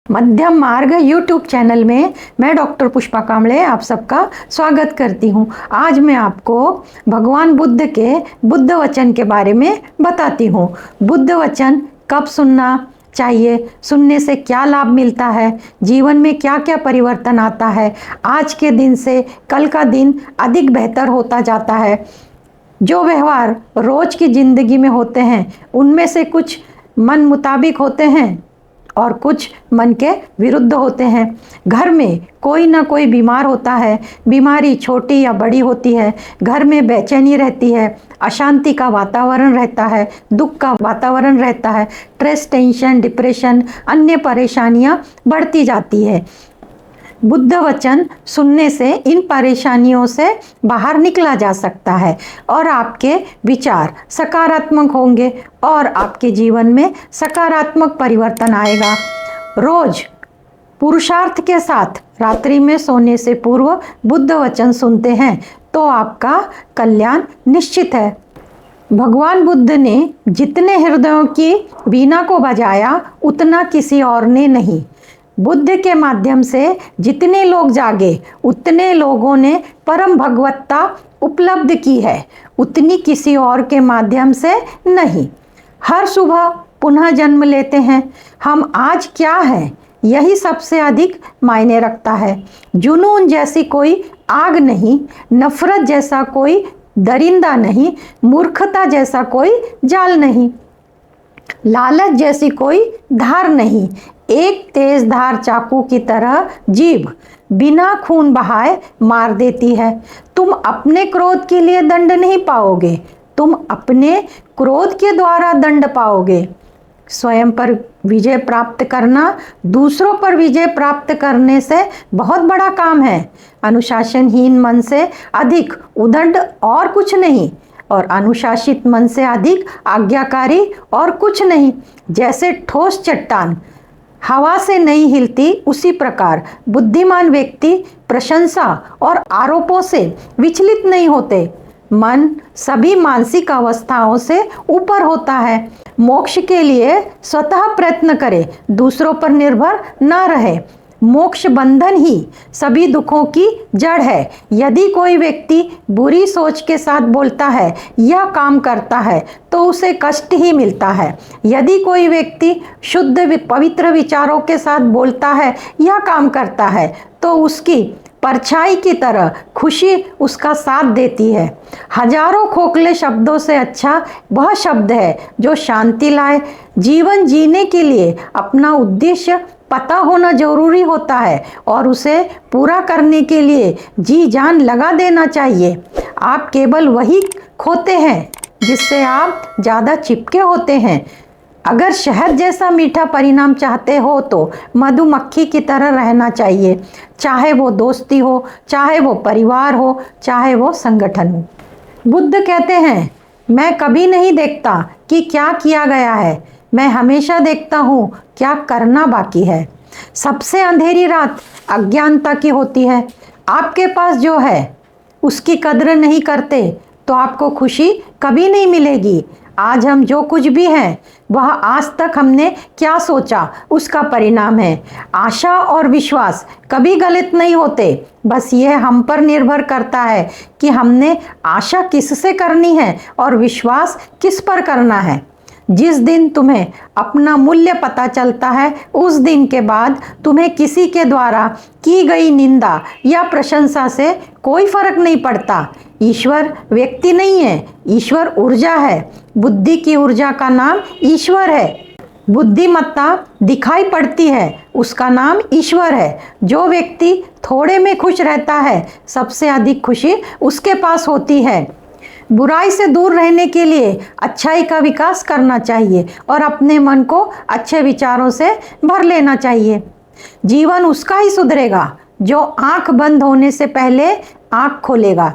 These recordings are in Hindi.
मध्यम मार्ग यूट्यूब चैनल में मैं डॉक्टर पुष्पा कामले आप सबका स्वागत करती हूँ। आज मैं आपको भगवान बुद्ध के बुद्ध वचन के बारे में बताती हूँ। बुद्ध वचन कब सुनना चाहिए, सुनने से क्या लाभ मिलता है, जीवन में क्या क्या परिवर्तन आता है, आज के दिन से कल का दिन अधिक बेहतर होता जाता है। जो व्यवहार रोज की जिंदगी में होते हैं उनमें से कुछ मन मुताबिक होते हैं और कुछ मन के विरुद्ध होते हैं। घर में कोई ना कोई बीमार होता है, बीमारी छोटी या बड़ी होती है। घर में बेचैनी रहती है, अशांति का वातावरण रहता है, दुख का वातावरण रहता है, स्ट्रेस, टेंशन, डिप्रेशन, अन्य परेशानियां बढ़ती जाती है। बुद्ध वचन सुनने से इन परेशानियों से बाहर निकला जा सकता है और आपके विचार सकारात्मक होंगे और आपके जीवन में सकारात्मक परिवर्तन आएगा। रोज पुरुषार्थ के साथ रात्रि में सोने से पूर्व बुद्ध वचन सुनते हैं तो आपका कल्याण निश्चित है। भगवान बुद्ध ने जितने हृदयों की वीणा को बजाया उतना किसी और ने नहीं। बुद्ध के माध्यम से जितने लोग जागे उतने लोगों ने परम भगवत्ता उपलब्ध की है, उतनी किसी और के माध्यम से नहीं। हर सुबह पुनः जन्म लेते हैं। हम आज क्या हैं यही सबसे अधिक मायने रखता है। जुनून जैसी कोई आग नहीं, नफरत जैसा कोई दरिंदा नहीं, मूर्खता जैसा कोई जाल नहीं, लालच जैसी कोई धार नहीं। एक तेज धार चाकू की तरह जीभ बिना खून बहाए मार देती है। तुम अपने क्रोध के लिए दंड नहीं पाओगे, तुम अपने क्रोध के द्वारा दंड पाओगे। स्वयं पर विजय प्राप्त करना दूसरों पर विजय प्राप्त करने से बहुत बड़ा काम है। अनुशासनहीन मन से अधिक उद्दंड और कुछ नहीं और अनुशासित मन से अधिक आज्ञाकारी और कुछ नहीं। जैसे ठोस चट्टान हवा से नहीं हिलती, उसी प्रकार बुद्धिमान व्यक्ति प्रशंसा और आरोपों से विचलित नहीं होते। मन सभी मानसिक अवस्थाओं से ऊपर होता है। मोक्ष के लिए स्वतः प्रयत्न करे, दूसरों पर निर्भर न रहे। मोक्ष बंधन ही सभी दुखों की जड़ है। यदि कोई व्यक्ति बुरी सोच के साथ बोलता है या काम करता है तो उसे कष्ट ही मिलता है। यदि कोई व्यक्ति शुद्ध पवित्र विचारों के साथ बोलता है या काम करता है तो उसकी परछाई की तरह खुशी उसका साथ देती है। हजारों खोखले शब्दों से अच्छा वह शब्द है जो शांति लाए। जीवन जीने के लिए अपना उद्देश्य पता होना जरूरी होता है और उसे पूरा करने के लिए जी जान लगा देना चाहिए। आप केवल वही खोते हैं जिससे आप ज़्यादा चिपके होते हैं। अगर शहद जैसा मीठा परिणाम चाहते हो तो मधुमक्खी की तरह रहना चाहिए, चाहे वो दोस्ती हो, चाहे वो परिवार हो, चाहे वो संगठन हो। बुद्ध कहते हैं, मैं कभी नहीं देखता कि क्या किया गया है, मैं हमेशा देखता हूँ क्या करना बाकी है। सबसे अंधेरी रात अज्ञानता की होती है। आपके पास जो है उसकी कद्र नहीं करते तो आपको खुशी कभी नहीं मिलेगी। आज हम जो कुछ भी हैं वह आज तक हमने क्या सोचा उसका परिणाम है। आशा और विश्वास कभी गलत नहीं होते, बस यह हम पर निर्भर करता है कि हमने आशा किससे करनी है और विश्वास किस पर करना है। जिस दिन तुम्हें अपना मूल्य पता चलता है उस दिन के बाद तुम्हें किसी के द्वारा की गई निंदा या प्रशंसा से कोई फर्क नहीं पड़ता। ईश्वर व्यक्ति नहीं है, ईश्वर ऊर्जा है। बुद्धि की ऊर्जा का नाम ईश्वर है। बुद्धिमत्ता दिखाई पड़ती है, उसका नाम ईश्वर है। जो व्यक्ति थोड़े में खुश रहता है सबसे अधिक खुशी उसके पास होती है। बुराई से दूर रहने के लिए अच्छाई का विकास करना चाहिए और अपने मन को अच्छे विचारों से भर लेना चाहिए। जीवन उसका ही सुधरेगा जो आंख बंद होने से पहले आंख खोलेगा।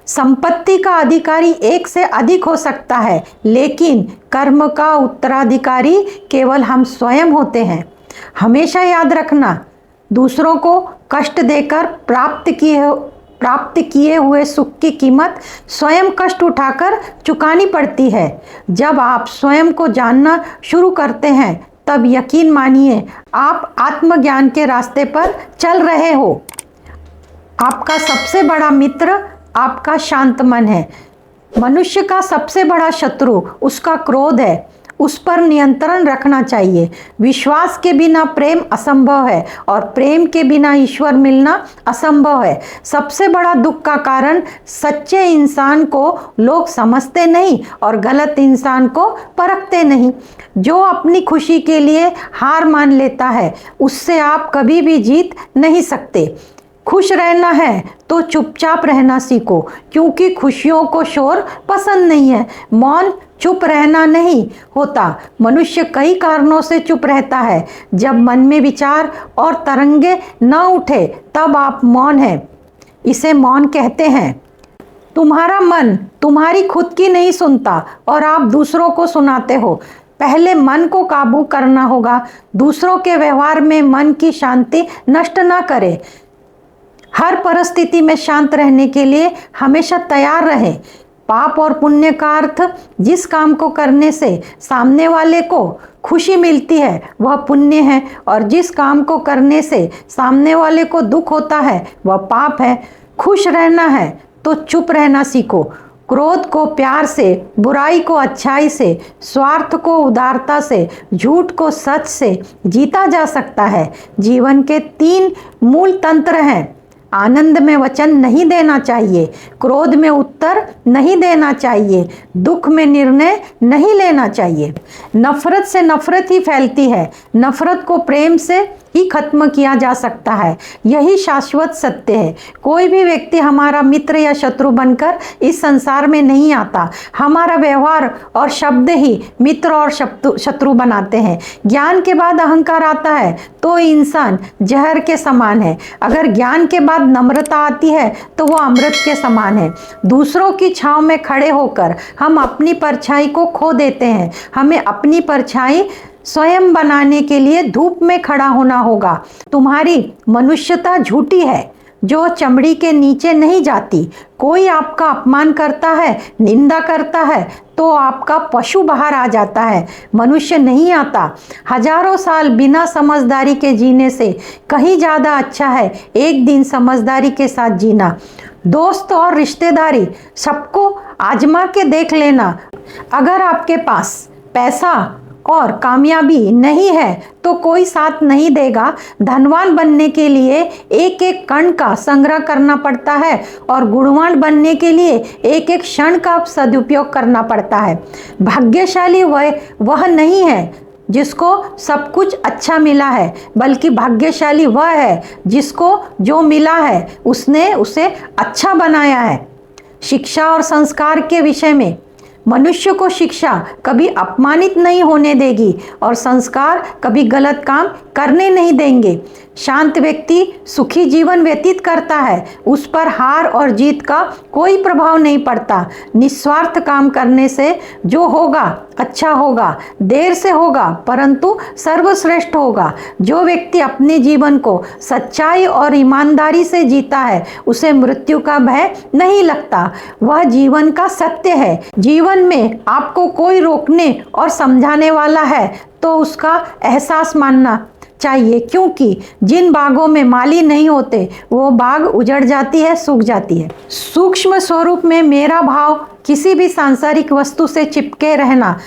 संपत्ति का अधिकारी एक से अधिक हो सकता है, लेकिन कर्म का उत्तराधिकारी केवल हम स्वयं होते हैं। हमेशा याद रखना, दूसरों को कष्ट देकर प्राप्त किए हुए सुख की कीमत स्वयं कष्ट उठाकर चुकानी पड़ती है। जब आप स्वयं को जानना शुरू करते हैं तब यकीन मानिए आप आत्मज्ञान के रास्ते पर चल रहे हो। आपका सबसे बड़ा मित्र आपका शांत मन है। मनुष्य का सबसे बड़ा शत्रु उसका क्रोध है, उस पर नियंत्रण रखना चाहिए। विश्वास के बिना प्रेम असंभव है और प्रेम के बिना ईश्वर मिलना असंभव है। सबसे बड़ा दुख का कारण सच्चे इंसान को लोग समझते नहीं और गलत इंसान को परखते नहीं। जो अपनी खुशी के लिए हार मान लेता है उससे आप कभी भी जीत नहीं सकते। खुश रहना है तो चुपचाप रहना सीखो, क्योंकि खुशियों को शोर पसंद नहीं है। मौन चुप रहना नहीं होता। मनुष्य कई कारणों से चुप रहता है। जब मन में विचार और तरंगे न उठे तब आप मौन है, इसे मौन कहते हैं। तुम्हारा मन तुम्हारी खुद की नहीं सुनता और आप दूसरों को सुनाते हो। पहले मन को काबू करना होगा। दूसरों के व्यवहार में मन की शांति नष्ट ना करें। हर परिस्थिति में शांत रहने के लिए हमेशा तैयार रहें। पाप और पुण्य का अर्थ जिस काम को करने से सामने वाले को खुशी मिलती है वह पुण्य है, और जिस काम को करने से सामने वाले को दुख होता है वह पाप है। खुश रहना है तो चुप रहना सीखो। क्रोध को प्यार से, बुराई को अच्छाई से, स्वार्थ को उदारता से, झूठ को सच से जीता जा सकता है। जीवन के 3 मूल तंत्र हैं। आनंद में वचन नहीं देना चाहिए, क्रोध में उत्तर नहीं देना चाहिए, दुख में निर्णय नहीं लेना चाहिए। नफरत से नफरत ही फैलती है, नफरत को प्रेम से ही खत्म किया जा सकता है। यही शाश्वत सत्य है। कोई भी व्यक्ति हमारा मित्र या शत्रु बनकर इस संसार में नहीं आता। हमारा व्यवहार और शब्द ही मित्र और शत्रु बनाते हैं। ज्ञान के बाद अहंकार आता है तो इंसान जहर के समान है। अगर ज्ञान के बाद नम्रता आती है तो वो अमृत के समान है। दूसरों की छांव में खड़े होकर हम अपनी परछाई को खो देते हैं। हमें अपनी परछाई स्वयं बनाने के लिए धूप में खड़ा होना होगा। तुम्हारी मनुष्यता झूठी है जो चमड़ी के नीचे नहीं जाती। कोई आपका अपमान करता है, निंदा करता है तो आपका पशु बाहर आ जाता है, मनुष्य नहीं आता। हजारों साल बिना समझदारी के जीने से कहीं ज़्यादा अच्छा है एक दिन समझदारी के साथ जीना। दोस्त और रिश्तेदारी सबको आजमा के देख लेना। अगर आपके पास पैसा और कामयाबी नहीं है तो कोई साथ नहीं देगा। धनवान बनने के लिए एक एक कण का संग्रह करना पड़ता है और गुणवान बनने के लिए एक एक क्षण का सदुपयोग करना पड़ता है। भाग्यशाली वह नहीं है जिसको सब कुछ अच्छा मिला है, बल्कि भाग्यशाली वह है जिसको जो मिला है उसने उसे अच्छा बनाया है। शिक्षा और संस्कार के विषय में मनुष्य को शिक्षा कभी अपमानित नहीं होने देगी और संस्कार कभी गलत काम करने नहीं देंगे। शांत व्यक्ति सुखी जीवन व्यतीत करता है, उस पर हार और जीत का कोई प्रभाव नहीं पड़ता। निस्वार्थ काम करने से जो होगा अच्छा होगा, देर से होगा परंतु सर्वश्रेष्ठ होगा। जो व्यक्ति अपने जीवन को सच्चाई और ईमानदारी से जीता है उसे मृत्यु का भय नहीं लगता। वह जीवन का सत्य है। जीवन में आपको कोई रोकने और समझाने वाला है तो उसका एहसास मानना चाहिए, क्योंकि जिन बागों में माली नहीं होते वो बाग उजड़ जाती है, सूख जाती है। सूक्ष्म स्वरूप में मेरा भाव किसी भी सांसारिक वस्तु से चिपके रहना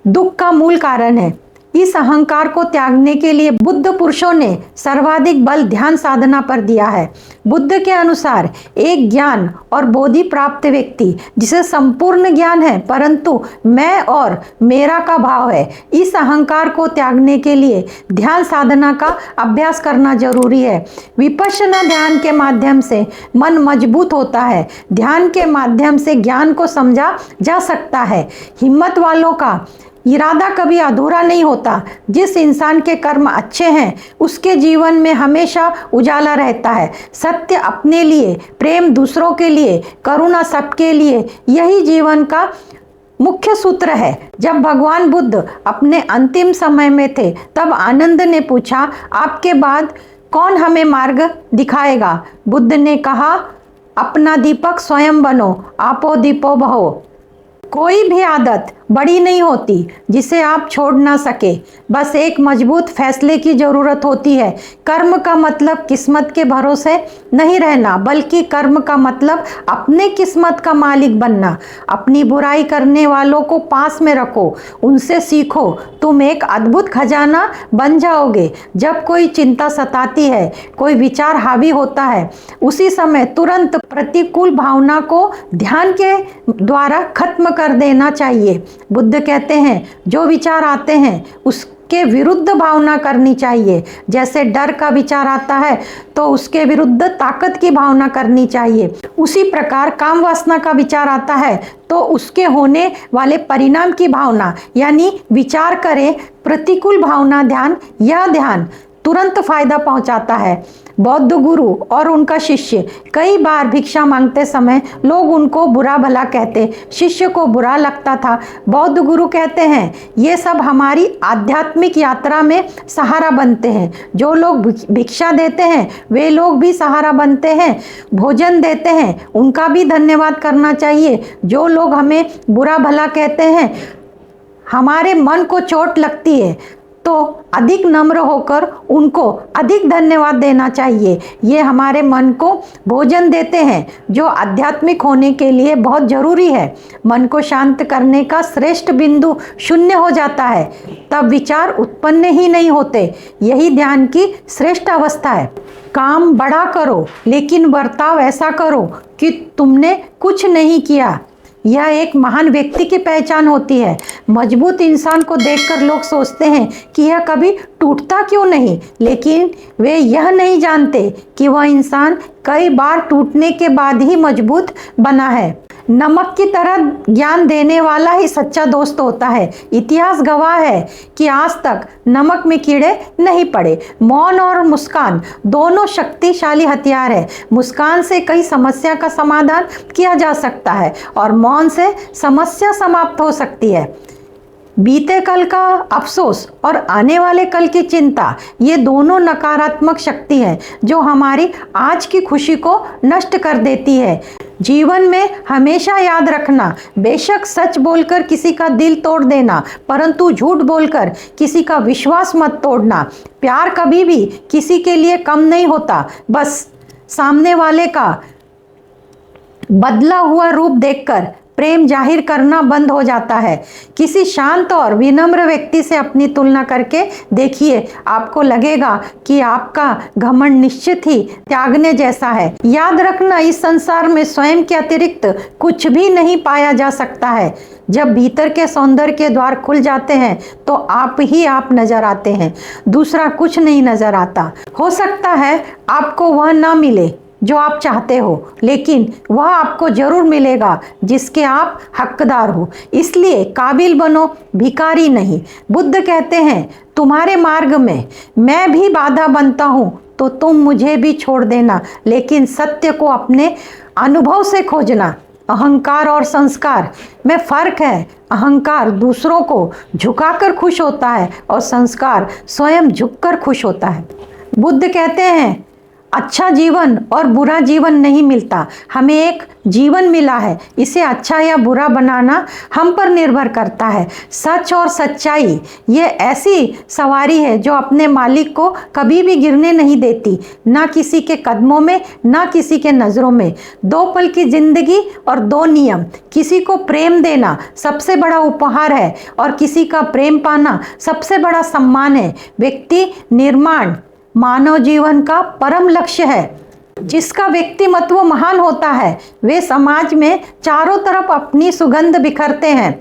दुख का मूल कारण है। इस अहंकार को त्यागने के लिए बुद्ध पुरुषों ने सर्वाधिक बल ध्यान साधना पर दिया है। बुद्ध के अनुसार एक ज्ञान और बोधि प्राप्त व्यक्ति जिसे संपूर्ण ज्ञान है परंतु मैं और मेरा का भाव है, इस अहंकार को त्यागने के लिए ध्यान साधना का अभ्यास करना जरूरी है। विपश्यना ध्यान के माध्यम से मन मजबूत होता है। ध्यान के माध्यम से ज्ञान को समझा जा सकता है। हिम्मत वालों का इरादा कभी अधूरा नहीं होता। जिस इंसान के कर्म अच्छे हैं उसके जीवन में हमेशा उजाला रहता है। सत्य अपने लिए, प्रेम दूसरों के लिए, करुणा सबके लिए, यही जीवन का मुख्य सूत्र है। जब भगवान बुद्ध अपने अंतिम समय में थे तब आनंद ने पूछा, आपके बाद कौन हमें मार्ग दिखाएगा? बुद्ध ने कहा, अपना दीपक स्वयं बनो, आपो दीपो भवो। कोई भी आदत बड़ी नहीं होती जिसे आप छोड़ ना सके, बस एक मजबूत फैसले की ज़रूरत होती है। कर्म का मतलब किस्मत के भरोसे नहीं रहना, बल्कि कर्म का मतलब अपने किस्मत का मालिक बनना। अपनी बुराई करने वालों को पास में रखो, उनसे सीखो, तुम एक अद्भुत खजाना बन जाओगे। जब कोई चिंता सताती है, कोई विचार हावी होता है, उसी समय तुरंत प्रतिकूल भावना को ध्यान के द्वारा खत्म कर देना चाहिए। बुद्ध कहते हैं जो विचार आते हैं उसके विरुद्ध भावना करनी चाहिए। जैसे डर का विचार आता है तो उसके विरुद्ध ताकत की भावना करनी चाहिए। उसी प्रकार काम वासना का विचार आता है तो उसके होने वाले परिणाम की भावना, यानी विचार करें प्रतिकूल भावना ध्यान, यह ध्यान तुरंत फायदा पहुंचाता है। बौद्ध गुरु और उनका शिष्य कई बार भिक्षा मांगते समय लोग उनको बुरा भला कहते, शिष्य को बुरा लगता था। बौद्ध गुरु कहते हैं ये सब हमारी आध्यात्मिक यात्रा में सहारा बनते हैं। जो लोग भिक्षा देते हैं वे लोग भी सहारा बनते हैं। भोजन देते हैं उनका भी धन्यवाद करना चाहिए। जो लोग हमें बुरा भला कहते हैं, हमारे मन को चोट लगती है तो अधिक नम्र होकर उनको अधिक धन्यवाद देना चाहिए। ये हमारे मन को भोजन देते हैं जो आध्यात्मिक होने के लिए बहुत जरूरी है। मन को शांत करने का श्रेष्ठ बिंदु शून्य हो जाता है, तब विचार उत्पन्न ही नहीं होते। यही ध्यान की श्रेष्ठ अवस्था है। काम बड़ा करो लेकिन बर्ताव ऐसा करो कि तुमने कुछ नहीं किया, यह एक महान व्यक्ति की पहचान होती है। मजबूत इंसान को देखकर लोग सोचते हैं कि यह कभी टूटता क्यों नहीं, लेकिन वे यह नहीं जानते कि वह इंसान कई बार टूटने के बाद ही मजबूत बना है। नमक की तरह ज्ञान देने वाला ही सच्चा दोस्त होता है। इतिहास गवाह है कि आज तक नमक में कीड़े नहीं पड़े। मौन और मुस्कान दोनों शक्तिशाली हथियार है। मुस्कान से कई समस्या का समाधान किया जा सकता है और मौन से समस्या समाप्त हो सकती है। बीते कल का अफसोस और आने वाले कल की चिंता, ये दोनों नकारात्मक शक्ति है जो हमारी आज की खुशी को नष्ट कर देती है। जीवन में हमेशा याद रखना, बेशक सच बोलकर किसी का दिल तोड़ देना, परंतु झूठ बोलकर किसी का विश्वास मत तोड़ना। प्यार कभी भी किसी के लिए कम नहीं होता, बस सामने वाले का बदला हुआ रूप देखकर प्रेम जाहिर करना बंद हो जाता है। किसी शांत और विनम्र व्यक्ति से अपनी तुलना करके देखिए, आपको लगेगा कि आपका घमंड निश्चित ही त्यागने जैसा है। याद रखना, इस संसार में स्वयं के अतिरिक्त कुछ भी नहीं पाया जा सकता है। जब भीतर के सौंदर्य के द्वार खुल जाते हैं तो आप ही आप नजर आते हैं, दूसरा कुछ नहीं नजर आता। हो सकता है आपको वह ना मिले जो आप चाहते हो, लेकिन वह आपको जरूर मिलेगा जिसके आप हकदार हो। इसलिए काबिल बनो, भिखारी नहीं। बुद्ध कहते हैं तुम्हारे मार्ग में मैं भी बाधा बनता हूँ तो तुम मुझे भी छोड़ देना, लेकिन सत्य को अपने अनुभव से खोजना। अहंकार और संस्कार में फर्क है। अहंकार दूसरों को झुकाकर खुश होता है और संस्कार स्वयं झुककर खुश होता है। बुद्ध कहते हैं अच्छा जीवन और बुरा जीवन नहीं मिलता, हमें एक जीवन मिला है, इसे अच्छा या बुरा बनाना हम पर निर्भर करता है। सच और सच्चाई ये ऐसी सवारी है जो अपने मालिक को कभी भी गिरने नहीं देती, ना किसी के कदमों में ना किसी के नज़रों में। 2 पल की जिंदगी और 2 नियम। किसी को प्रेम देना सबसे बड़ा उपहार है और किसी का प्रेम पाना सबसे बड़ा सम्मान है। व्यक्ति निर्माण मानव जीवन का परम लक्ष्य है। जिसका व्यक्तिमत्व महान होता है वे समाज में चारों तरफ अपनी सुगंध बिखरते हैं।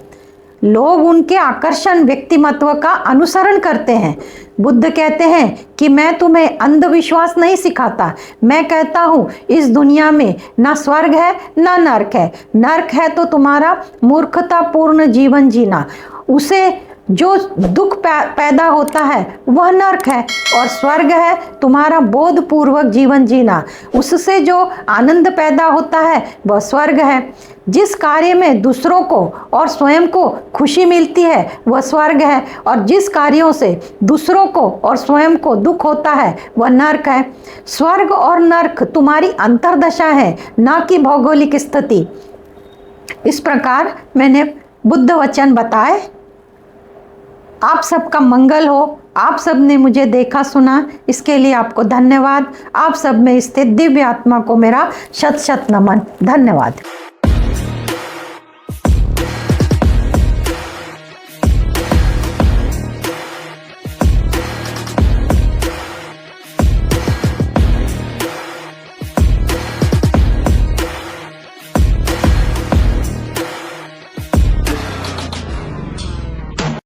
लोग उनके आकर्षण व्यक्तिमत्व का अनुसरण करते हैं। बुद्ध कहते हैं कि मैं तुम्हें अंधविश्वास नहीं सिखाता, मैं कहता हूँ इस दुनिया में ना स्वर्ग है ना नर्क है। नर्क है तो तुम्हारा मूर्खतापूर्ण जीवन जीना, उसे जो दुख पैदा होता है वह नर्क है, और स्वर्ग है तुम्हारा बोधपूर्वक जीवन जीना, उससे जो आनंद पैदा होता है वह स्वर्ग है। जिस कार्य में दूसरों को और स्वयं को खुशी मिलती है वह स्वर्ग है, और जिस कार्यों से दूसरों को और स्वयं को दुख होता है वह नर्क है। स्वर्ग और नर्क तुम्हारी अंतर्दशा है, ना कि भौगोलिक स्थिति। इस प्रकार मैंने बुद्ध वचन बताए। आप सबका मंगल हो। आप सब ने मुझे देखा सुना, इसके लिए आपको धन्यवाद। आप सब में स्थित दिव्य आत्मा को मेरा शत शत नमन। धन्यवाद।